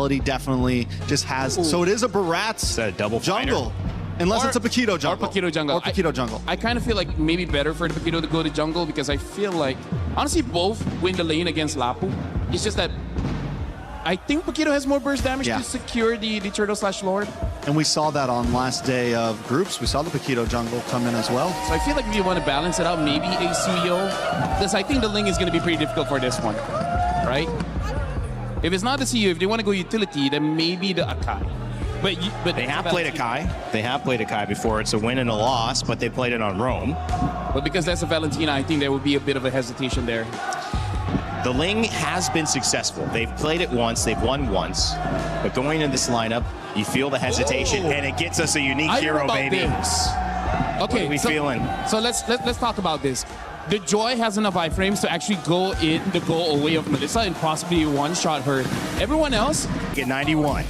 Vitality definitely just has. Ooh. So it is a Barat's double jungle. Unless it's a Paquito jungle. Or Paquito jungle. Or Paquito jungle. I kind of feel like maybe better for the Paquito to go to jungle because I feel like, honestly, both win the lane against Lapu. It's just that I think Paquito has more burst damage to secure the Turtle/Lord. And we saw that on last day of groups. We saw the Paquito jungle come in as well. So I feel like we want to balance it out, maybe a CEO. Because I think the Ling is going to be pretty difficult for this one, right? If it's not the CEO, if they want to go utility, then maybe the Akai. But they have played Akai. They have played Akai before. It's a win and a loss, but they played it on Roam. But because that's a Valentina, I think there would be a bit of a hesitation there. The Ling has been successful. They've played it once, they've won once. But going into this lineup, you feel the hesitation, and it gets us a unique hero, baby. This. Okay, what are we feeling? So let's talk about this. The Joy has enough iframes to actually go in the goal away of Melissa and possibly one-shot her. Everyone else get 91.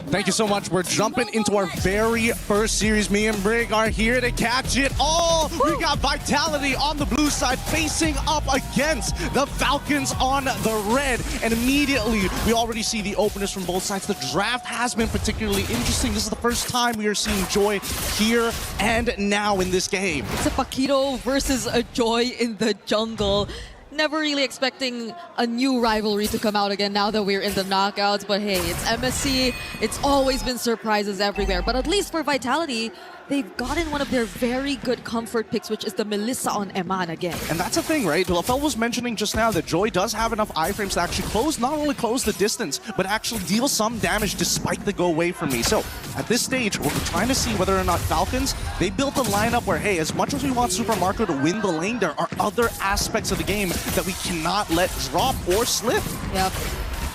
Thank you so much. We're jumping into our very first series. Me and Brig are here to catch it all. We got Vitality on the blue side facing up against the Falcons on the red. And immediately, we already see the openers from both sides. The draft has been particularly interesting. This is the first time we are seeing Joy here and now in this game. It's a Paquito versus a Joy in the jungle. Never really expecting a new rivalry to come out again now that we're in the knockouts. But hey, it's MSC. It's always been surprises everywhere. But at least for Vitality, they've gotten one of their very good comfort picks, which is the Melissa on Eman again. And that's the thing, right? Lafel was mentioning just now that Joy does have enough iframes to actually not only close the distance, but actually deal some damage despite the go away from me. So at this stage, we're trying to see whether or not Falcons, they built a lineup where, hey, as much as we want Super Marco to win the lane, there are other aspects of the game that we cannot let drop or slip. Yeah,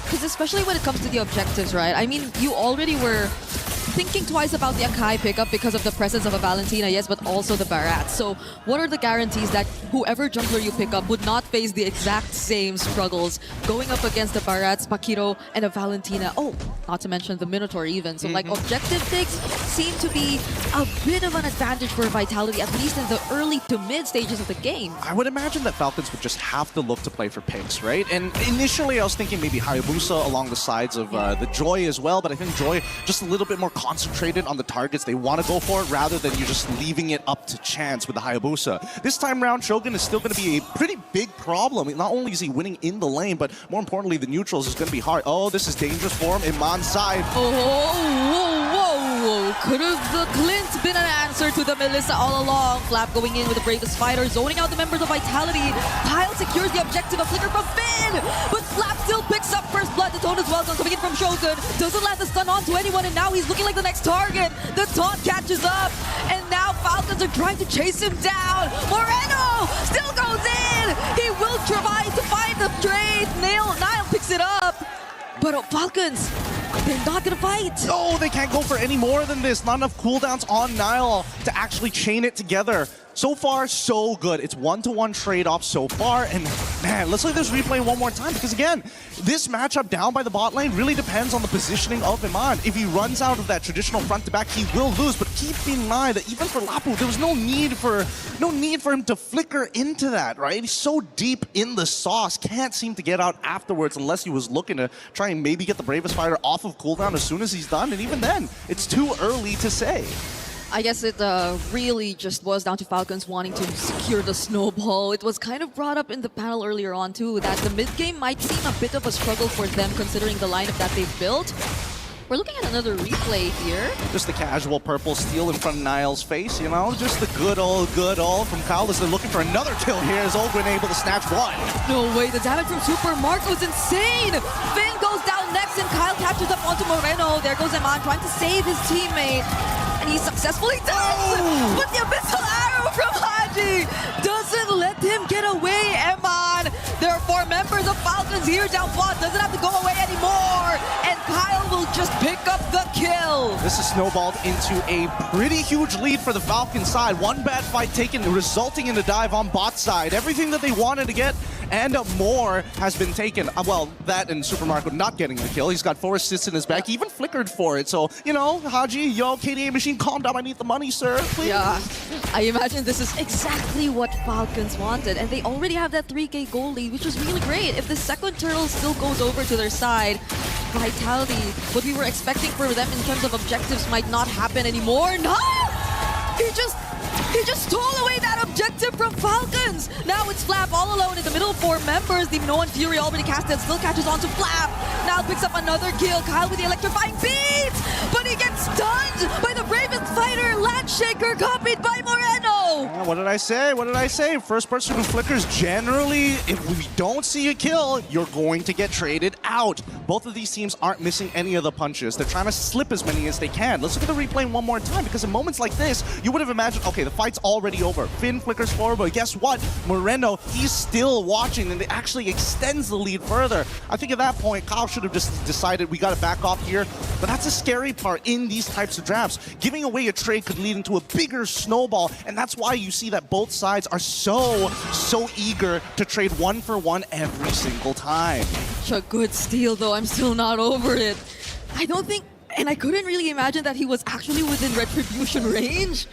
because especially when it comes to the objectives, right? I mean, you already were thinking twice about the Akai pickup because of the presence of a Valentina, yes, but also the Barat. So what are the guarantees that whoever jungler you pick up would not face the exact same struggles going up against the Barats, Paquito, and a Valentina? Oh, not to mention the Minotaur even. So like objective picks seem to be a bit of an advantage for Vitality, at least in the early to mid stages of the game. I would imagine that Falcons would just have to look to play for picks, right? And initially I was thinking maybe Hayabusa along the sides of the Joy as well, but I think Joy just a little bit more concentrated on the targets they want to go for rather than you just leaving it up to chance with the Hayabusa. This time around, Shogun is still going to be a pretty big problem. Not only is he winning in the lane, but more importantly, the neutrals is going to be hard. Oh, this is dangerous for him. Iman's side. Oh, whoa, whoa. Could have the Clint been an answer to the Melissa all along. Flap going in with the bravest fighter, zoning out the members of Vitality. Kyle secures the objective, a flicker from Finn, but Flap still picks up first blood. The tone as well, coming in from Shogun. Doesn't land the stun onto anyone, and now he's looking like the next target. The taunt catches up, and now Falcons are trying to chase him down. Moreno still goes in. He will try to find the trade. Nile picks it up, but Falcons, they're not gonna fight. No, they can't go for any more than this. Not enough cooldowns on Nile to actually chain it together. So far, so good. It's one-to-one trade-off so far, and man, let's look at this replay one more time, because again, this matchup down by the bot lane really depends on the positioning of Iman. If he runs out of that traditional front-to-back, he will lose, but keep in mind that even for Lapu, there was no need for him to flicker into that, right? He's so deep in the sauce, can't seem to get out afterwards unless he was looking to try and maybe get the bravest fighter off of cooldown as soon as he's done, and even then, it's too early to say. I guess it really just was down to Falcons wanting to secure the snowball. It was kind of brought up in the panel earlier on too that the mid-game might seem a bit of a struggle for them considering the lineup that they've built. We're looking at another replay here. Just the casual purple steal in front of Nile's face, you know? Just the good old from Kyle as they're looking for another kill here as Ogren able to snatch one. No way, the damage from Super Marco is insane! Finn goes down next and Kyle catches up onto Moreno. There goes Eman trying to save his teammate. And he successfully does! Oh. But the Abyssal Arrow from Haji doesn't let him get away, Eman! There are 4 members of Falcons here down bot, doesn't have to go away anymore! And Kyle will just pick up the kill! This is snowballed into a pretty huge lead for the Falcons side. One bad fight taken, resulting in a dive on bot side. Everything that they wanted to get, and more has been taken. Well, that and Super Marco not getting the kill. He's got 4 assists in his back. He even flickered for it. So, you know, Haji, yo, KDA machine, calm down. I need the money, sir. Please. Yeah, I imagine this is exactly what Falcons wanted, and they already have that 3K goal lead, which is really great. If the second turtle still goes over to their side, Vitality, what we were expecting for them in terms of objectives might not happen anymore. No! He just stole away that objective from Falcons! Now it's Flap all alone in the middle of 4 members. The Minoan Fury already casted, still catches on to Flap. Now picks up another kill. Kyle with the electrifying beat! But he gets stunned by the bravest fighter, Landshaker, copied by Moreno! Yeah, what did I say? What did I say? First person who flickers, generally, if we don't see a kill, you're going to get traded out. Both of these teams aren't missing any of the punches. They're trying to slip as many as they can. Let's look at the replay one more time, because in moments like this, you would have imagined, okay, the fight's already over. Finn flickers forward, but guess what? Moreno, he's still watching, and it actually extends the lead further. I think at that point, Kyle should have just decided we got to back off here. But that's the scary part in these types of drafts. Giving away a trade could lead into a bigger snowball, and that's why you see that both sides are so eager to trade 1-for-1 every single time. Such a good steal, though. I'm still not over it. I don't think, and I couldn't really imagine that he was actually within retribution range.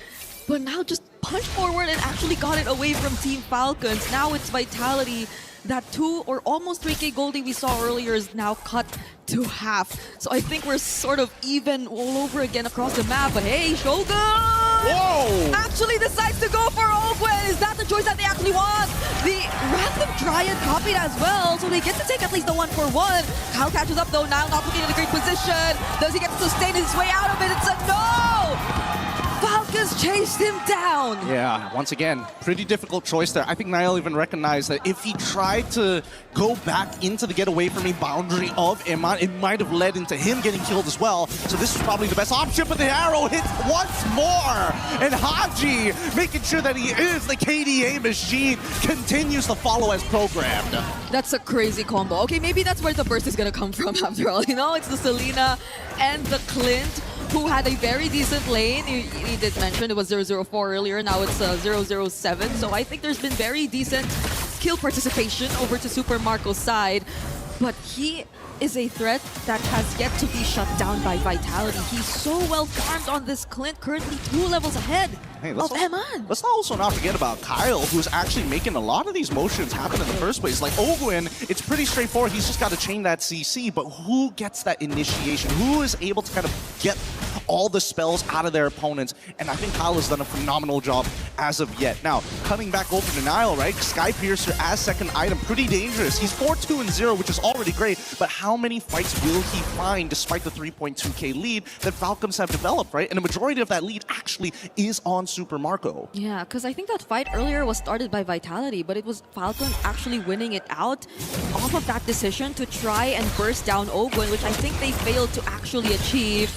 But now just punched forward and actually got it away from Team Falcons. Now it's Vitality. That 2 or almost 3K goldie we saw earlier is now cut to half. So I think we're sort of even all over again across the map. But hey, Shogun! Whoa! Actually decides to go for Ogwen. Is that the choice that they actually want? The Random Triad copied as well, so they get to take at least the 1-for-1. Kyle catches up though, now not looking in a great position. Does he get to sustain his way out of it? It's a no! Falcons chased him down. Yeah, once again, pretty difficult choice there. I think Niall even recognized that if he tried to go back into the get away from me boundary of Iman, it might have led into him getting killed as well. So this is probably the best option, but the arrow hits once more. And Haji, making sure that he is the KDA machine, continues to follow as programmed. That's a crazy combo. Okay, maybe that's where the burst is gonna come from after all. You know, it's the Selena and the Clint, who had a very decent lane. He did mention it was 004 earlier, now it's 007. So I think there's been very decent skill participation over to Super Marco's side. But he is a threat that has yet to be shut down by Vitality. He's so well farmed on this Clint, currently 2 levels ahead of Eman. Let's also not forget about Kyle, who's actually making a lot of these motions happen in the first place. Like Ogwen, it's pretty straightforward. He's just got to chain that CC, but who gets that initiation? Who is able to kind of get all the spells out of their opponents? And I think Kyle has done a phenomenal job as of yet. Now, cutting back over to Niall, right? Sky Piercer as second item, pretty dangerous. He's 4-2-0, which is already great, but how many fights will he find despite the 3.2k lead that Falcons have developed, right? And the majority of that lead actually is on Super Marco. Yeah, because I think that fight earlier was started by Vitality, but it was Falcon actually winning it out off of that decision to try and burst down Ogwen, which I think they failed to actually achieve.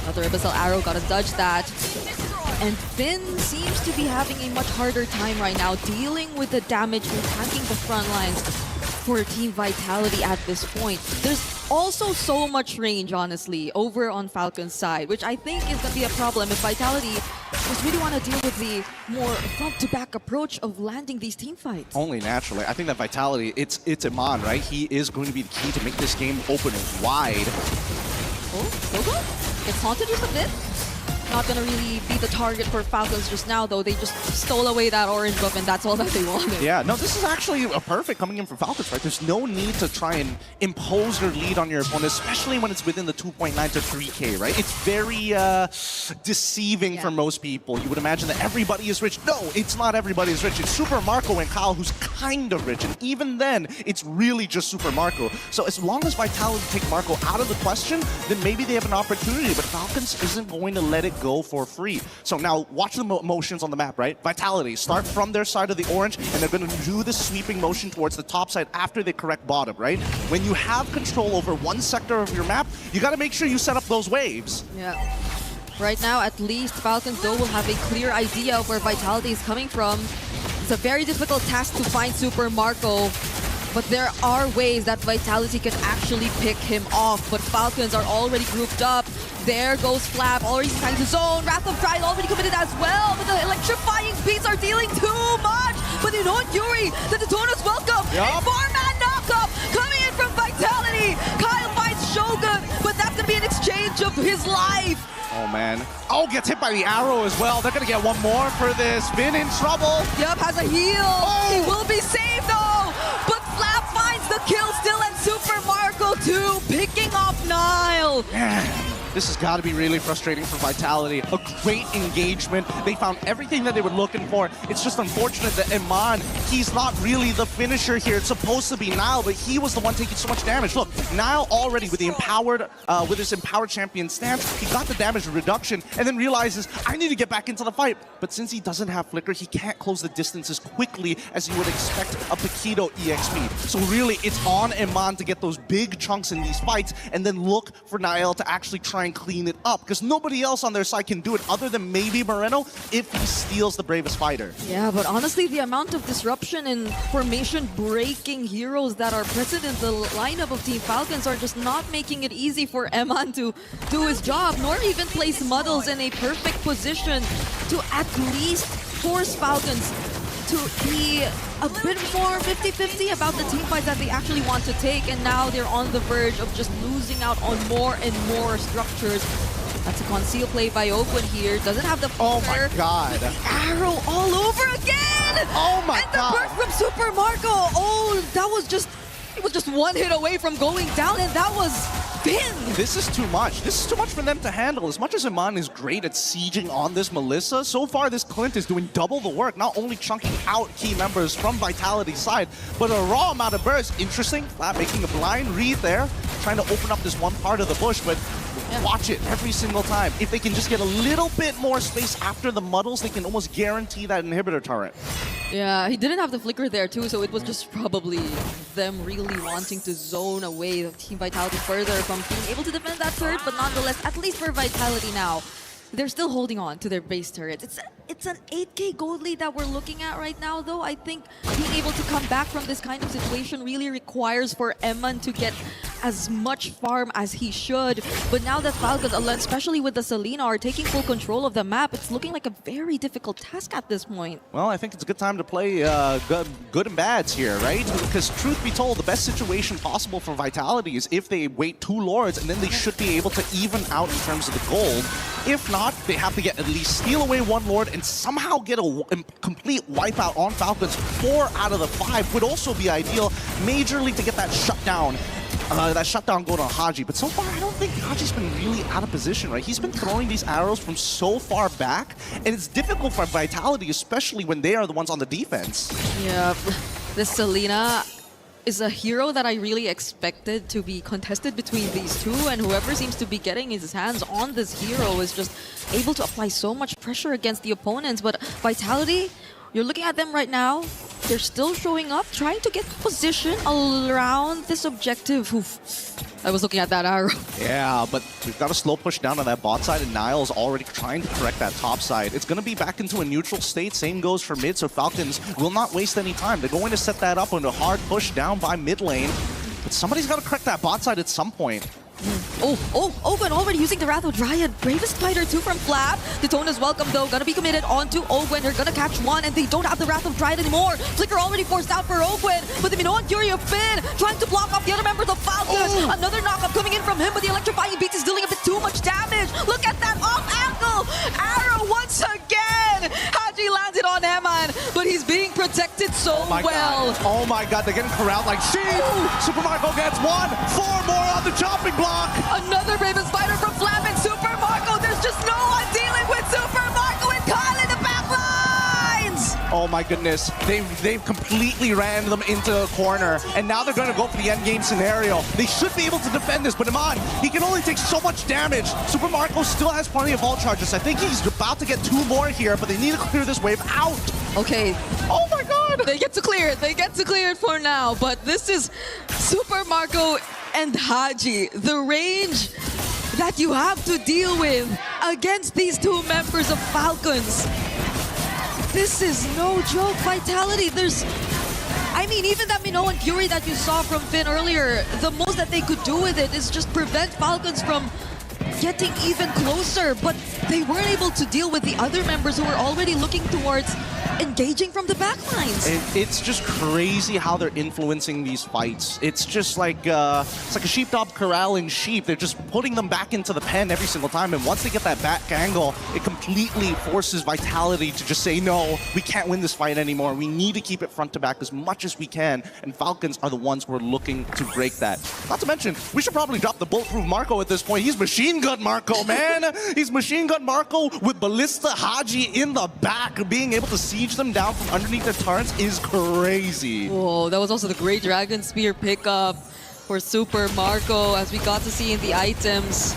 Another Abyssal Arrow, gotta dodge that. And Finn seems to be having a much harder time right now dealing with the damage and tanking the front lines for Team Vitality at this point. There's also so much range, honestly, over on Falcon's side, which I think is going to be a problem if Vitality just really want to deal with the more front-to-back approach of landing these team fights. Only naturally. I think that Vitality, it's Iman, right? He is going to be the key to make this game open wide. Oh, Sogo? It's haunted just a bit. Not gonna really be the target for Falcons just now, though. They just stole away that orange buff, and that's all that they wanted. Yeah, no, this is actually a perfect coming in from Falcons, right? There's no need to try and impose your lead on your opponent, especially when it's within the 2.9 to 3k, right? It's very deceiving for most people. You would imagine that everybody is rich. No, it's not everybody is rich. It's Super Marco and Kyle who's kind of rich, and even then, it's really just Super Marco. So as long as Vitality take Marco out of the question, then maybe they have an opportunity, but Falcons isn't going to let it go for free. So now watch the motions on the map, right? Vitality start from their side of the orange, and they're going to do the sweeping motion towards the top side after they correct bottom, right? When you have control over one sector of your map, you got to make sure you set up those waves. Yeah. Right now, at least, Falcons, though, will have a clear idea of where Vitality is coming from. It's a very difficult task to find Super Marco, but there are ways that Vitality can actually pick him off. But Falcons are already grouped up. There goes Flap, already trying to zone. Wrath of Pride already committed as well, but the electrifying beats are dealing too much. But you know what, Yuri? The Daytona's welcome. Yup. A 4-man knockup coming in from Vitality. Kyle finds Shogun, but that's going to be an exchange of his life. Oh, man. Oh, gets hit by the arrow as well. They're going to get one more for this. Finn in trouble. Yup, has a heal. Oh. He will be saved, though. But Flap finds the kill still, and Super Marco 2 picking off Nile. Man, this has got to be really frustrating for Vitality. A great engagement. They found everything that they were looking for. It's just unfortunate that Iman, he's not really the finisher here. It's supposed to be Nile, but he was the one taking so much damage. Look, Nile already with the empowered, with his empowered champion stance, he got the damage reduction and then realizes, I need to get back into the fight. But since he doesn't have Flicker, he can't close the distance as quickly as you would expect a Paquito EXP. So really, it's on Iman to get those big chunks in these fights and then look for Nile to actually try and clean it up, because nobody else on their side can do it other than maybe Moreno if he steals the bravest fighter. Yeah, but honestly, the amount of disruption and formation-breaking heroes that are present in the lineup of Team Falcons are just not making it easy for Eman to do his job, nor even place Muddles in a perfect position to at least force Falcons to be a bit more 50-50 about the team fights that they actually want to take, and now they're on the verge of just losing out on more and more structures. That's a conceal play by Oakwood here. Doesn't have the Oh my flicker. god. The arrow all over again! Oh my and the god. burst from Super Marco! Oh, that was just... It was just one hit away from going down, and that was Finn! This is too much. This is too much for them to handle. As much as Iman is great at sieging on this Melissa, so far this Clint is doing double the work, not only chunking out key members from Vitality's side, but a raw amount of burst. Interesting, Flap making a blind read there, trying to open up this one part of the bush, but watch it every single time. If they can just get a little bit more space after the muddles, they can almost guarantee that inhibitor turret. Yeah, he didn't have the flicker there too, so it was just probably them really wanting to zone away Team Vitality further from being able to defend that turret, but nonetheless, at least for Vitality now, they're still holding on to their base turret. It's an 8k gold lead that we're looking at right now, though. I think being able to come back from this kind of situation really requires for Eman to get as much farm as he should. But now that Falcons, especially with the Selena, are taking full control of the map, it's looking like a very difficult task at this point. Well, I think it's a good time to play good and bads here, right? Because truth be told, the best situation possible for Vitality is if they wait 2 Lords, and then they should be able to even out in terms of the gold. If not, they have to get at least steal away 1 Lord and somehow get a complete wipeout on Falcons. 4 out of the 5 would also be ideal, majorly to get that shutdown. That shutdown going on Haji, but so far I don't think Haji's been really out of position, right? He's been throwing these arrows from so far back, and it's difficult for Vitality, especially when they are the ones on the defense. Yeah, this Selena is a hero that I really expected to be contested between these two, and whoever seems to be getting his hands on this hero is just able to apply so much pressure against the opponents. But Vitality, you're looking at them right now, they're still showing up, trying to get position around this objective. Oof. I was looking at that arrow. Yeah, but we've got a slow push down on that bot side, and Niall is already trying to correct that top side. It's going to be back into a neutral state. Same goes for mid, so Falcons will not waste any time. They're going to set that up on a hard push down by mid lane. But somebody's got to correct that bot side at some point. Owen already using the Wrath of Dryad. Bravest fighter too from Flap. Daytona's welcome though. Gonna be committed onto Owen. They're gonna catch one and they don't have the Wrath of Dryad anymore. Flicker already forced out for Owen. But the Minoan Fury of Finn trying to block off the other members of Falcons. Another knockup coming in from him, but the electrifying beats is dealing a bit too much damage. Look at that off angle. Arrow once again. Haji landed on Eman, but he's being protected so well. Oh my god, they're getting corralled like sheep. Super Marco gets 1. 4 more on the chopping block. Another Bravest fighter from Flap and Super Marco. There's just no one dealing with Super Marco and Kyle in the back lines. Oh my goodness, they've completely ran them into a corner, and now they're going to go for the end game scenario. They should be able to defend this, but Iman, he can only take so much damage. Super Marco still has plenty of vault charges. I think he's about to get 2 more here, but they need to clear this wave out. Okay. Oh my god. They get to clear it. They get to clear it for now, but this is Super Marco and Haji. The range that you have to deal with against these 2 members of Falcons. This is no joke. Vitality, I mean, even that Minoan Fury that you saw from Finn earlier, the most that they could do with it is just prevent Falcons from getting even closer, but they weren't able to deal with the other members who were already looking towards engaging from the backlines. It's just crazy how they're influencing these fights. It's just like it's like a sheepdog corralling sheep. They're just putting them back into the pen every single time. And once they get that back angle, it completely forces Vitality to just say, no, we can't win this fight anymore. We need to keep it front to back as much as we can. And Falcons are the ones who are looking to break that. Not to mention, we should probably drop the bulletproof Marco at this point. He's machine gun Marco, man. He's machine gun Marco with Ballista Haji in the back. Being able to siege them down from underneath the turrets is crazy. Whoa, that was also the great Dragon Spear pickup for Super Marco, as we got to see in the items.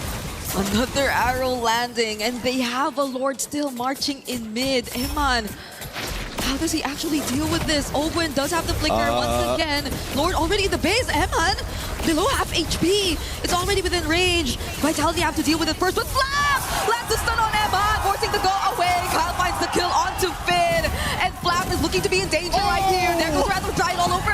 Another arrow landing, and they have a Lord still marching in mid. Eman, how does he actually deal with this? Owen does have the flicker once again. Lord already in the base. Eman, below half HP. It's already within range. Vitality have to deal with it first, but Flap lands the stun on Eman, forcing the go away. Kyle finds the kill onto Finn, and Flap is looking to be in danger right here. There goes Rattle Giant all over